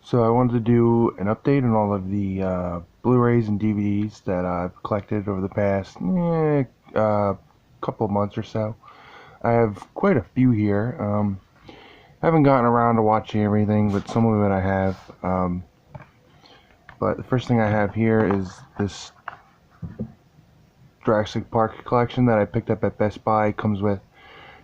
So I wanted to do an update on all of the Blu-rays and DVDs that I've collected over the past couple of months or so. I have quite a few here. I haven't gotten around to watching everything, but some of it I have. But the first thing I have here is this Jurassic Park collection that I picked up at Best Buy. It comes with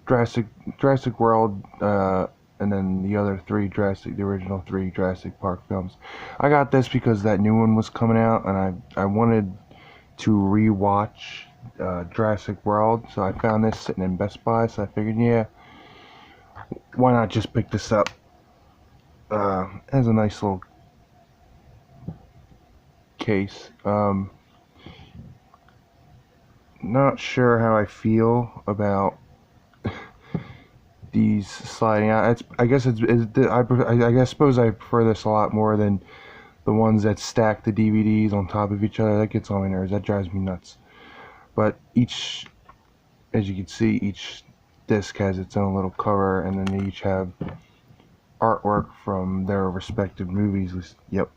Jurassic World, and then the original three Jurassic Park films. I got this because that new one was coming out, and I wanted to rewatch Jurassic World, so I found this sitting in Best Buy. So I figured, yeah, why not just pick this up? It has a nice little case. Not sure how I feel about these sliding out. I guess I suppose I prefer this a lot more than the ones that stack the DVDs on top of each other. That gets on my nerves. That drives me nuts. But as you can see, each disc has its own little cover, and then they each have artwork from their respective movies. Yep.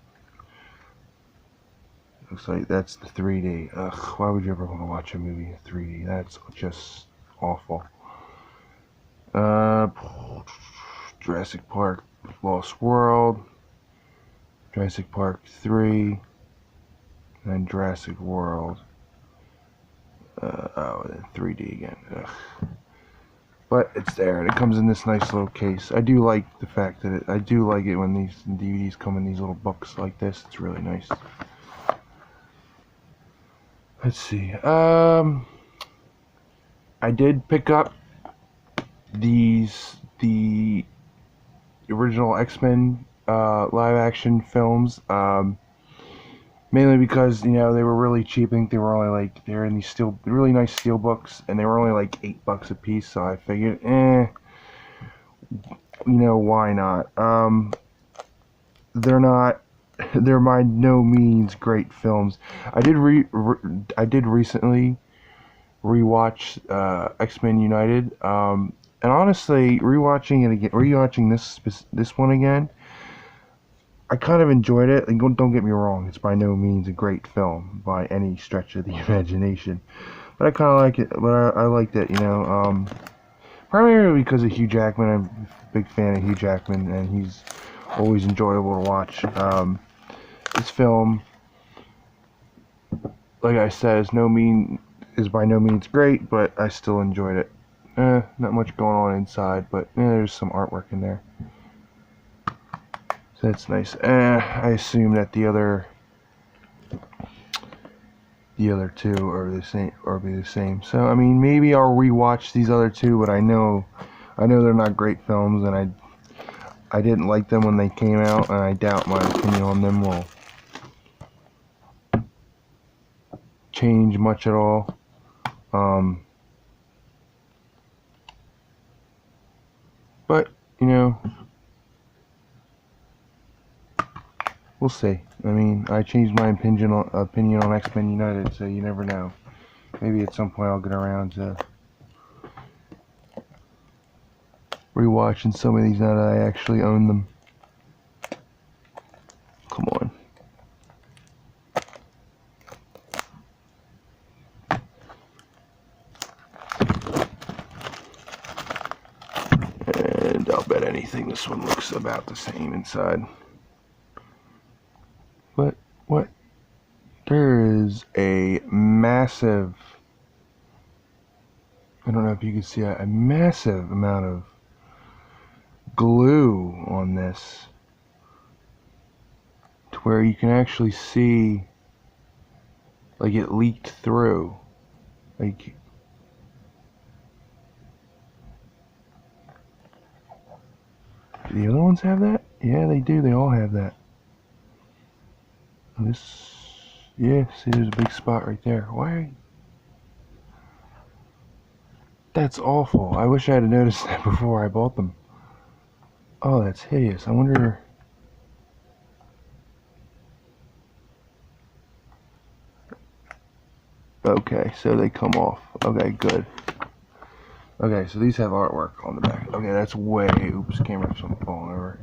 Looks like that's the 3D. Ugh, why would you ever want to watch a movie in 3D? That's just awful. Jurassic Park Lost World, Jurassic Park 3, and Jurassic World. In 3D again. Ugh. But it's there, and it comes in this nice little case. I do like the fact that I do like it when these DVDs come in these little books like this. It's really nice. Let's see. I did pick up the original X-Men live action films, mainly because they were really cheap. I think they were only they're in these really nice steel books, and they were only like $8 a piece. So I figured, why not? They're by no means great films. I did recently rewatch X-Men United, and honestly, rewatching this one again, I kind of enjoyed it. And don't get me wrong, it's by no means a great film by any stretch of the imagination, but I kind of like it. But I liked it, primarily because of Hugh Jackman. I'm a big fan of Hugh Jackman, and he's always enjoyable to watch. This film, like I said, is by no means great, but I still enjoyed it. Not much going on inside, but there's some artwork in there, so that's nice. I assume that the other two are the same, or be the same. So I mean, maybe I'll rewatch these other two, but I know they're not great films, and I didn't like them when they came out, and I doubt my opinion on them will change much at all. But we'll see. I mean, I changed my opinion on X-Men United, so you never know. Maybe at some point I'll get around to rewatching some of these now that I actually own them. Come on. And I'll bet anything this one looks about the same inside. But what? There is a massive, I don't know if you can see a massive amount of glue on this, to where you can actually see like it leaked through. Like, do the other ones have that? Yeah, they do. They all have that. Yeah, see, there's a big spot right there. Why? That's awful. I wish I had noticed that before I bought them. Oh, that's hideous. I wonder. Okay, so they come off. Okay, good. Okay, so these have artwork on the back. Okay, that's way. Oops, camera's falling over.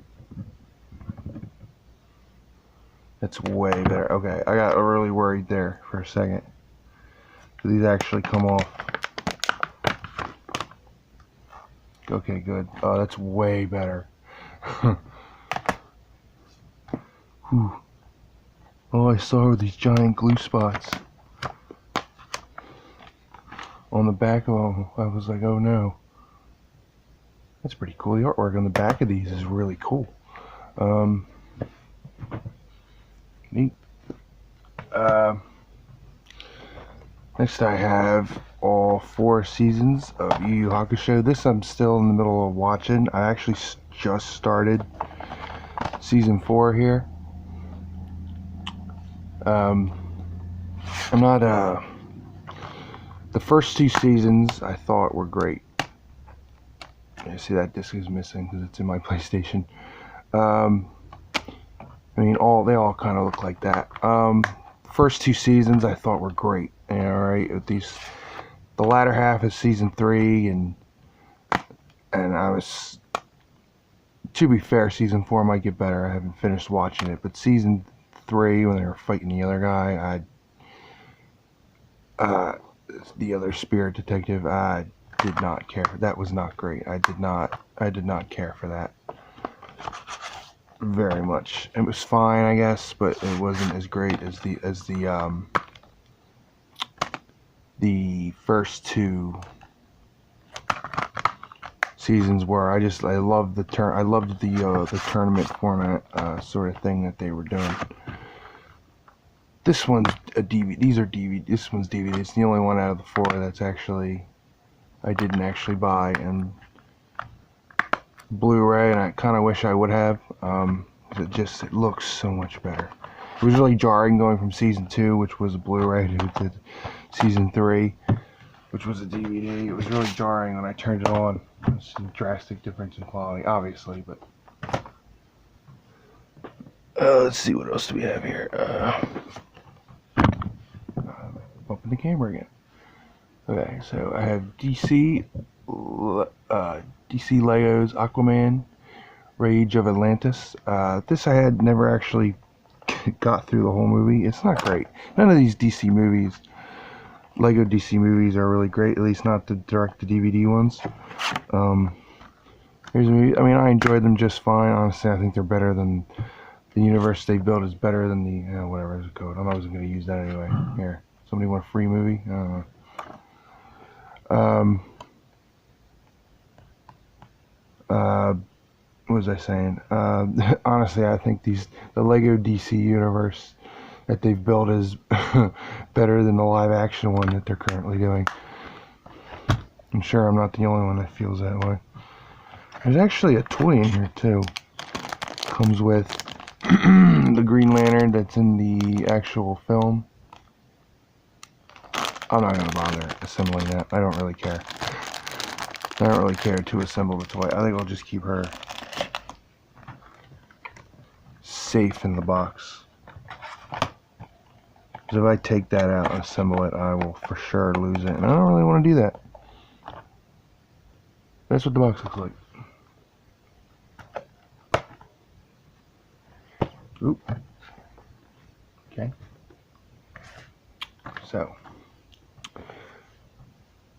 That's way better. Okay, I got really worried there for a second. These actually come off. Okay, good. Oh, that's way better. Whew. All I saw were these giant glue spots on the back of them. I was like, oh no. That's pretty cool. The artwork on the back of these is really cool. Neat. Next I have all 4 seasons of Yu Yu Hakusho. This I'm still in the middle of watching. I actually just started season 4 here. I'm not, the first 2 seasons I thought were great. You see that disc is missing because it's in my PlayStation. I mean, they all kind of look like that. First 2 seasons I thought were great. Alright, with the latter half of season 3, and I was, to be fair, season 4 might get better. I haven't finished watching it, but season 3, when they were fighting the other guy, the other spirit detective, I did not care. That was not great. I did not care for that very much. It was fine, I guess, but it wasn't as great as the first 2 seasons were. I loved the tournament format sort of thing that they were doing. This one's a DVD. These are DVD. This one's DVD. It's the only one out of the 4 that's actually I didn't actually buy, and Blu-ray, and I kind of wish I would have. It looks so much better. It was really jarring going from season 2, which was a Blu-ray, to season 3, which was a DVD. It was really jarring when I turned it on. There's a drastic difference in quality, obviously, but let's see, what else do we have here? Open the camera again. Okay, so I have DC Legos Aquaman Rage of Atlantis. This I had never actually got through the whole movie. It's not great. None of these DC movies, Lego DC movies, are really great, at least not the direct-to-DVD ones. Here's a movie. I mean, I enjoyed them just fine. Honestly, I think they're better than the universe they built is better than the whatever is the code. I'm not even going to use that anyway. Here, somebody want a free movie? I don't know. What was I saying? Honestly, I think the Lego DC universe that they've built is better than the live action one that they're currently doing. I'm sure I'm not the only one that feels that way. There's actually a toy in here too. Comes with the Green Lantern that's in the actual film. I'm not gonna bother assembling that. I don't really care. I don't really care to assemble the toy. I think I'll just keep her safe in the box. Because if I take that out and assemble it, I will for sure lose it. And I don't really want to do that. That's what the box looks like. Oop. Okay. So,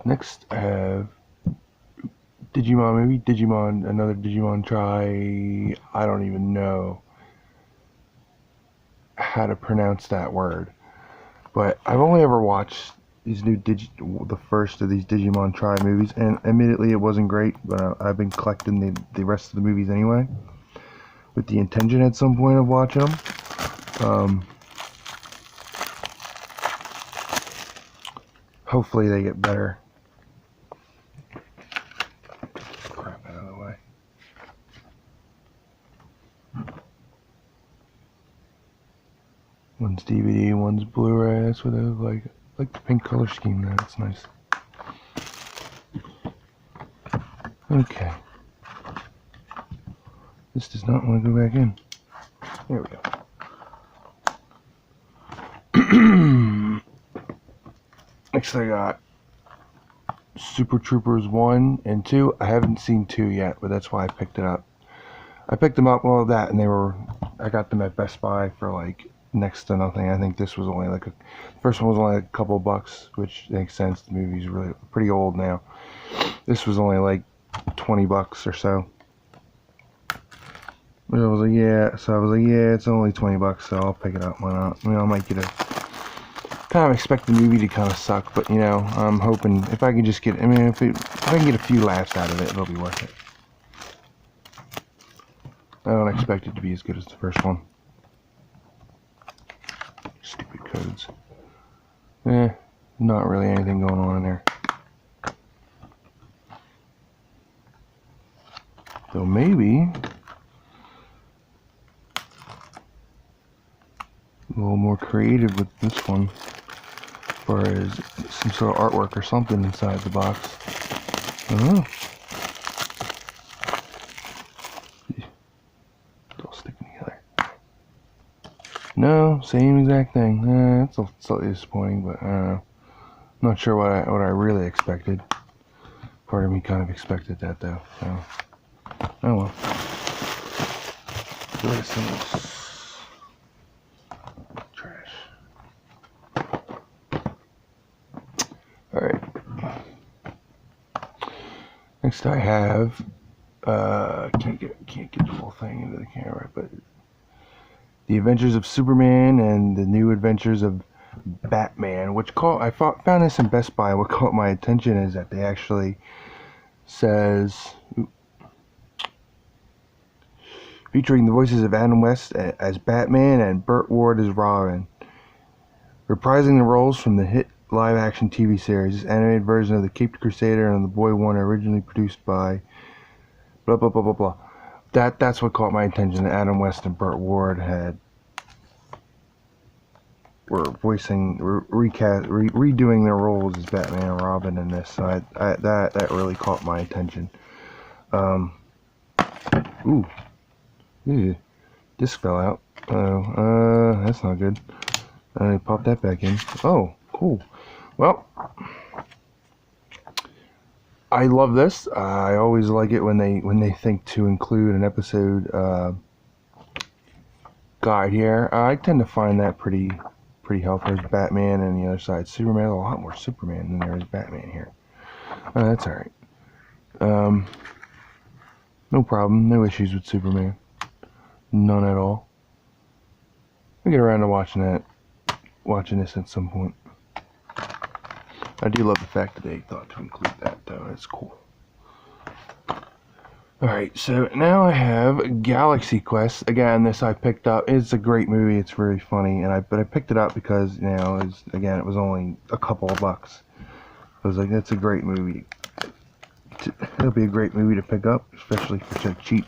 next I have Digimon movie. Another Digimon try. I don't even know how to pronounce that word. But I've only ever watched these the first of these Digimon Try movies, and admittedly it wasn't great, but I've been collecting the rest of the movies anyway, with the intention at some point of watching them. Hopefully they get better. Crap out of the way. One's DVD, one's Blu-ray. That's what they look like. I like the pink color scheme there. That's nice. Okay. This does not want to go back in. There we go. Next I got Super Troopers 1 and 2. I haven't seen 2 yet, but that's why I picked it up. I picked them up, well, and I got them at Best Buy for like next to nothing. I think this was only like the first one was only like a couple bucks, which makes sense. The movie's really pretty old now. This was only like 20 bucks or so. I was like, yeah. So I was like, yeah, it's only 20 bucks, so I'll pick it up. Why not? I might get a. Kind of expect the movie to kind of suck, but I'm hoping if I can just get. If I can get a few laughs out of it, it'll be worth it. I don't expect it to be as good as the first one. Stupid codes. Not really anything going on in there. So maybe a little more creative with this one, as far as some sort of artwork or something inside the box. I don't know. It's all sticking together. No, same exact thing. It's slightly disappointing, but I don't know. I'm not sure what I really expected. Part of me kind of expected that though. So, oh well. Trash. Alright. Next I have can't get the whole thing into the camera, but The Adventures of Superman and the New Adventures of Batman, which found this in Best Buy. What caught my attention is that they actually says featuring the voices of Adam West as Batman and Burt Ward as Robin, reprising the roles from the hit live-action TV series. This animated version of the Caped Crusader and the Boy Wonder, originally produced by blah blah blah blah blah. That's what caught my attention. Adam West and Burt Ward were voicing, redoing their roles as Batman and Robin in this. So that really caught my attention. Ooh, disc fell out. Oh, that's not good. I popped that back in. Oh, cool. Well, I love this. I always like it when they think to include an episode guide here. I tend to find that pretty helpful. There's Batman, and the other side Superman. A lot more Superman than there is Batman here. That's all right. No problem. No issues with Superman. None at all. I'll get around to watching this at some point. I do love the fact that they thought to include that, though. That's cool. Alright, so now I have Galaxy Quest. Again, this I picked up. It's a great movie. It's very funny, but I picked it up because it was only a couple of bucks. I was like, that's a great movie. It'll be a great movie to pick up, especially for so cheap.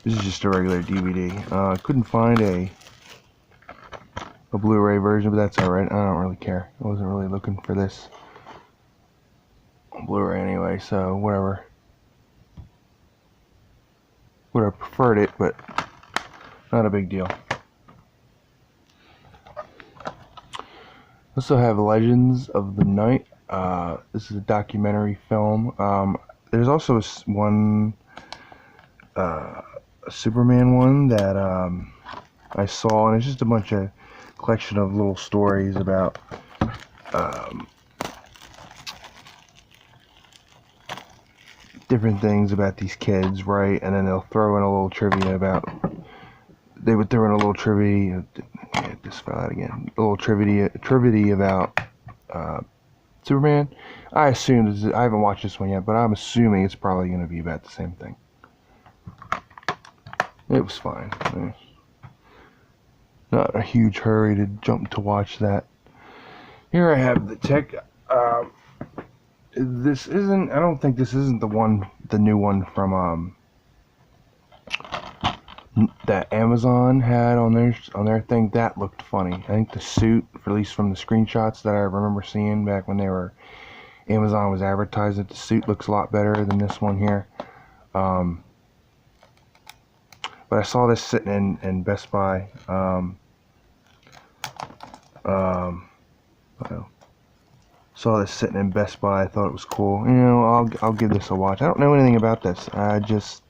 This is just a regular DVD. I couldn't find a Blu-ray version, but that's alright. I don't really care. I wasn't really looking for this on Blu-ray anyway, so whatever. Would have preferred it, but not a big deal. Also have Legends of the Night. This is a documentary film. There's also one a Superman one that I saw, and it's just a bunch of collection of little stories about different things about these kids, right? And then they'll throw in a little trivia about. They would throw in a little trivia. This fell out again. A little trivia about Superman. I assume I haven't watched this one yet, but I'm assuming it's probably going to be about the same thing. It was fine. Not a huge hurry to jump to watch that. Here I have the tech. This isn't. I don't think this isn't the new one from that Amazon had on their thing. That looked funny. I think the suit, at least from the screenshots that I remember seeing back when Amazon was advertising, the suit looks a lot better than this one here. But I saw this sitting in Best Buy. Saw this sitting in Best Buy. I thought it was cool. I'll give this a watch. I don't know anything about this. I just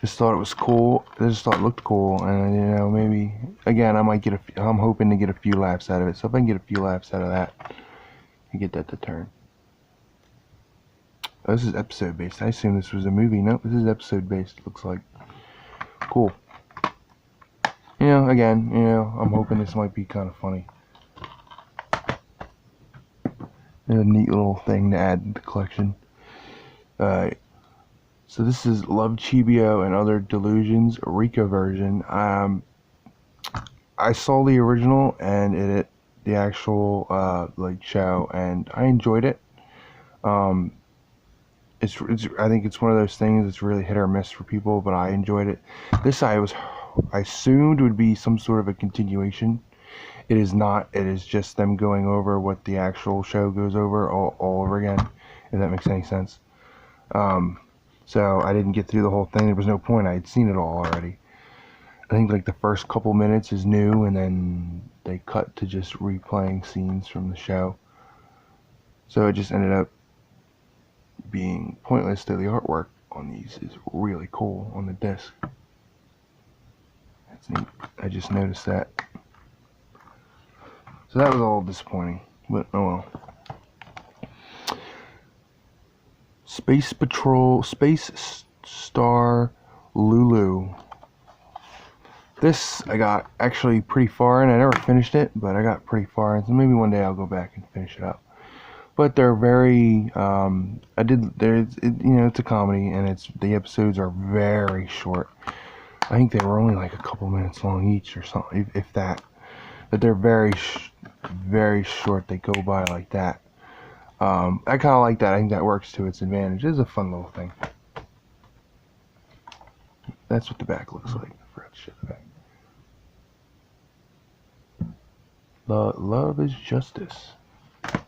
Just thought it was cool. I just thought it looked cool, and you know, maybe again I might get I'm hoping to get a few laughs out of it. So if I can get a few laughs out of that, I get that to turn. Oh, this is episode based. I assume this was a movie. Nope, this is episode based. Looks like cool. You know, again, you know, I'm hoping this might be kind of funny. A neat little thing to add to the collection. Alright. So this is Love Chibio and Other Delusions, Rika version. I saw the original and the actual like show, and I enjoyed it. I think it's one of those things that's really hit or miss for people, but I enjoyed it. This I assumed would be some sort of a continuation. It is not. It is just them going over what the actual show goes over all over again, if that makes any sense. So I didn't get through the whole thing. There was no point. I had seen it all already. I think like the first couple minutes is new, and then they cut to just replaying scenes from the show. So it just ended up being pointless, though the artwork on these is really cool on the disc. That's neat. I just noticed that. So that was all disappointing, but oh well. Space Patrol, Space Star Lulu. This I got actually pretty far in. I never finished it, but I got pretty far in. So maybe one day I'll go back and finish it up. But they're very, you know, it's a comedy, and the episodes are very short. I think they were only like a couple minutes long each or something, if that. But they're very short. They go by like that. I kind of like that. I think that works to its advantage. It is a fun little thing. That's what the back looks like. I forgot to show the back. Love is Justice. I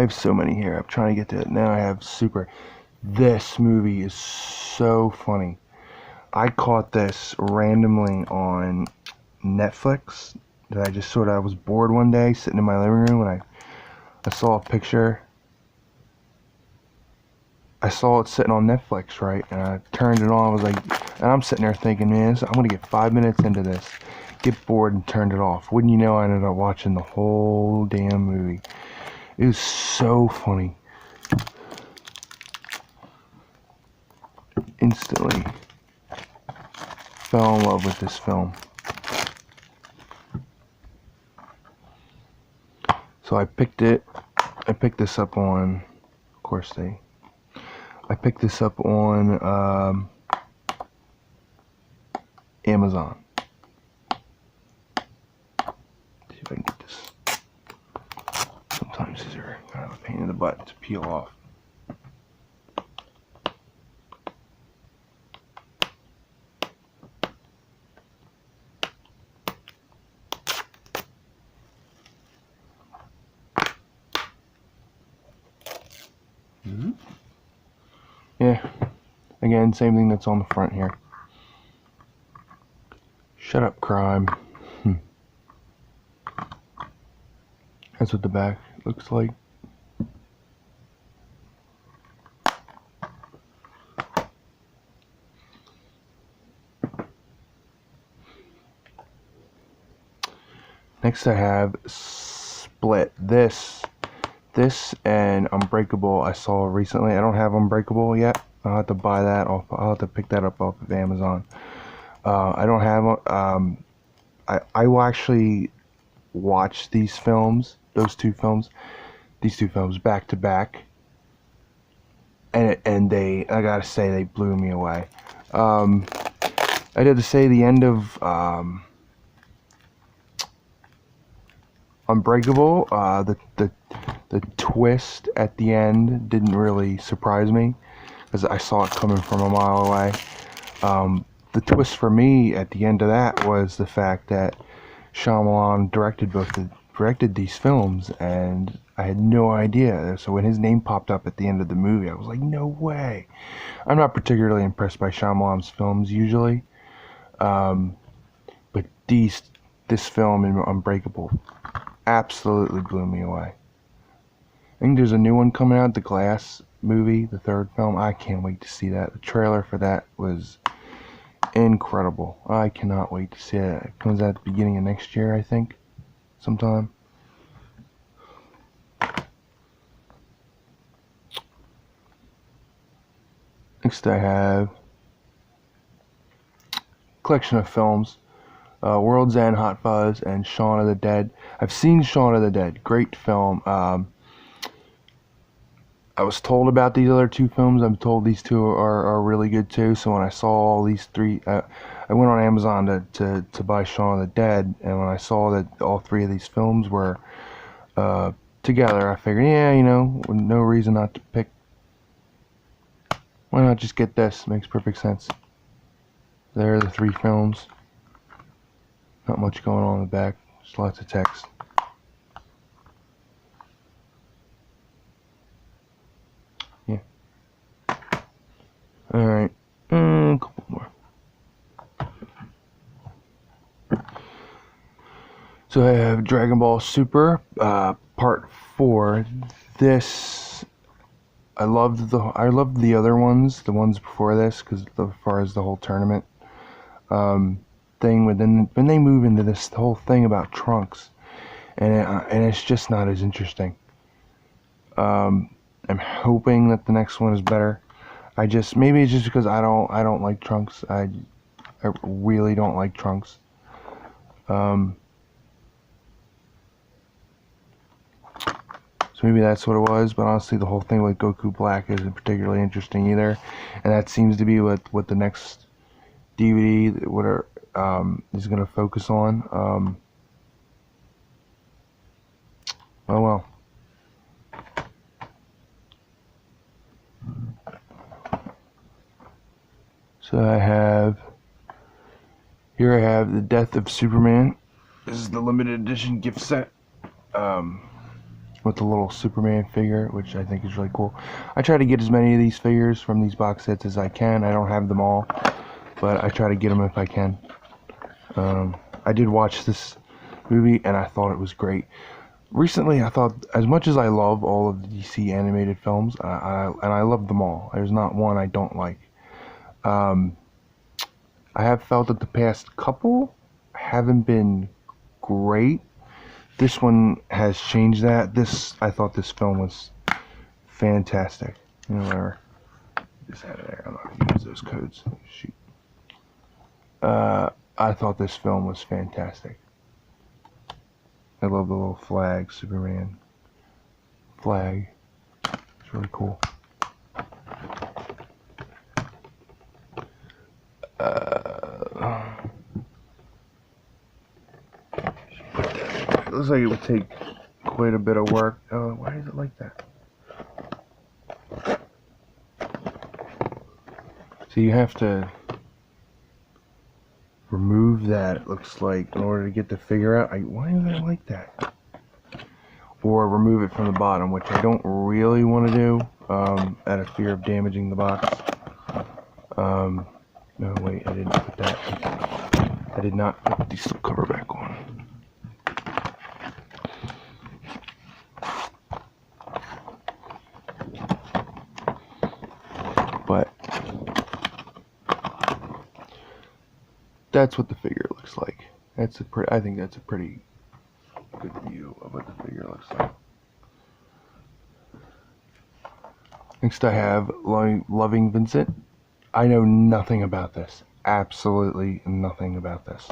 have so many here. I'm trying to get to it. Now I have Super. This movie is so funny. I caught this randomly on Netflix. I was bored one day sitting in my living room, and I saw a picture. I saw it sitting on Netflix, right? And I turned it on. I was like, and I'm sitting there thinking, man, I'm going to get 5 minutes into this. Get bored and turned it off. Wouldn't you know, I ended up watching the whole damn movie. It was so funny. Instantly fell in love with this film. So I picked this up on, of course I picked this up on Amazon. See if I can get this. Sometimes these are kind of a pain in the butt to peel off. Yeah, again, same thing that's on the front here. Shut up, crime. That's what the back looks like. Next I have Split. This and Unbreakable I saw recently. I don't have Unbreakable yet. I'll have to buy that off. I'll have to pick that up off of Amazon. I don't have. I will actually watch these films. These two films back to back. And I gotta say, they blew me away. I had to say the end of Unbreakable, the twist at the end didn't really surprise me, because I saw it coming from a mile away. The twist for me at the end of that was the fact that Shyamalan directed these films, and I had no idea. So when his name popped up at the end of the movie, I was like, no way. I'm not particularly impressed by Shyamalan's films usually, but this film in Unbreakable absolutely blew me away. think there's a new one coming out, the Glass movie, the third film. I can't wait to see that. The trailer for that was incredible. I cannot wait to see it. It comes out at the beginning of next year, I think, sometime. Next I have a collection of films. World's End, Hot Fuzz, and Shaun of the Dead. I've seen Shaun of the Dead. Great film. I was told about these other two films. I'm told these two are really good too. So when I saw all these three, I went on Amazon to buy Shaun of the Dead, and when I saw that all three of these films were together, I figured, yeah, you know, no reason not to pick. Why not just get this? Makes perfect sense. There are the three films. Not much going on in the back. Just lots of text. Yeah. Alright. A couple more. So I have Dragon Ball Super, Part 4. This, I loved the other ones, the ones before this, because as far as the whole tournament thing, when they move into this whole thing about Trunks, and it's just not as interesting. I'm hoping that the next one is better. Maybe it's just because I don't like Trunks. I really don't like Trunks. So maybe that's what it was, but honestly the whole thing with Goku Black isn't particularly interesting either, and that seems to be what the next DVD is going to focus on. Oh well. So I have The Death of Superman. This is the limited edition gift set. With the little Superman figure, which I think is really cool. I try to get as many of these figures from these box sets as I can. I don't have them all, but I try to get them if I can. I did watch this movie, and I thought it was great. Recently, I thought, as much as I love all of the DC animated films, and I love them all, there's not one I don't like. I have felt that the past couple haven't been great. This one has changed that. I thought this film was fantastic. You know, whatever. Just had it there. I'm not gonna use those codes. Shoot. I thought this film was fantastic. I love the little flag, Superman flag. It's really cool. It looks like it would take quite a bit of work. Why is it like that? So you have to remove that, it looks like, in order to get the figure out. Why is it like that? Or remove it from the bottom, which I don't really want to do, out of fear of damaging the box. No, wait, I didn't put that. I did not put the slipcover back on. But that's what the figure looks like. I think that's a pretty good view of what the figure looks like. Next I have Loving Vincent. I know nothing about this. Absolutely nothing about this.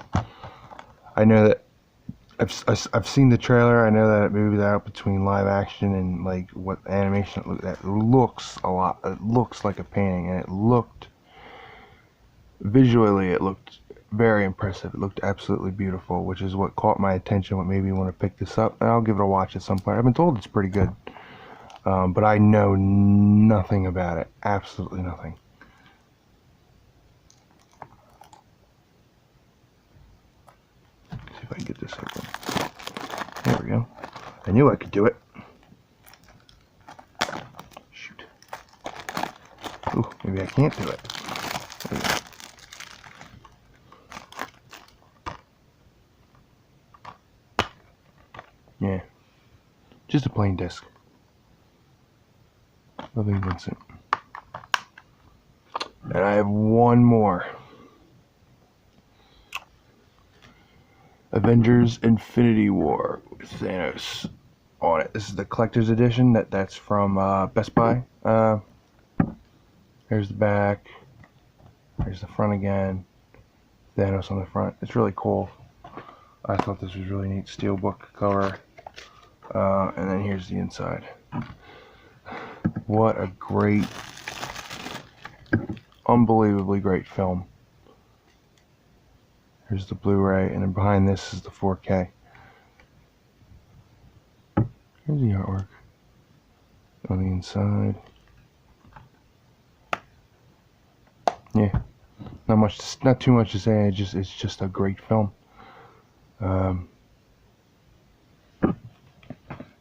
I know that I've seen the trailer. I know that it moves out between live action and like what animation that looks a lot. It looks like a painting, and visually it looked very impressive. It looked absolutely beautiful, which is what caught my attention, what made me want to pick this up. And I'll give it a watch at some point. I've been told it's pretty good, but I know nothing about it. Absolutely nothing. See if I can get this open. There we go. I knew I could do it. Shoot. Ooh, maybe I can't do it. There we go. Yeah. Just a plain disc. Loving Vincent. And I have one more. Avengers Infinity War with Thanos on it. This is the collector's edition. That's from Best Buy. There's the back. There's the front again. Thanos on the front. It's really cool. I thought this was really neat. Steelbook cover. And then here's the inside. What a great, unbelievably great film. Here's the Blu-ray, and then behind this is the 4K. Here's the artwork on the inside. Yeah, not too much to say. It's just a great film.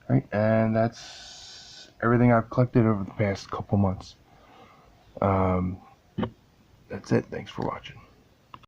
Right, and that's everything I've collected over the past couple months. That's it. Thanks for watching.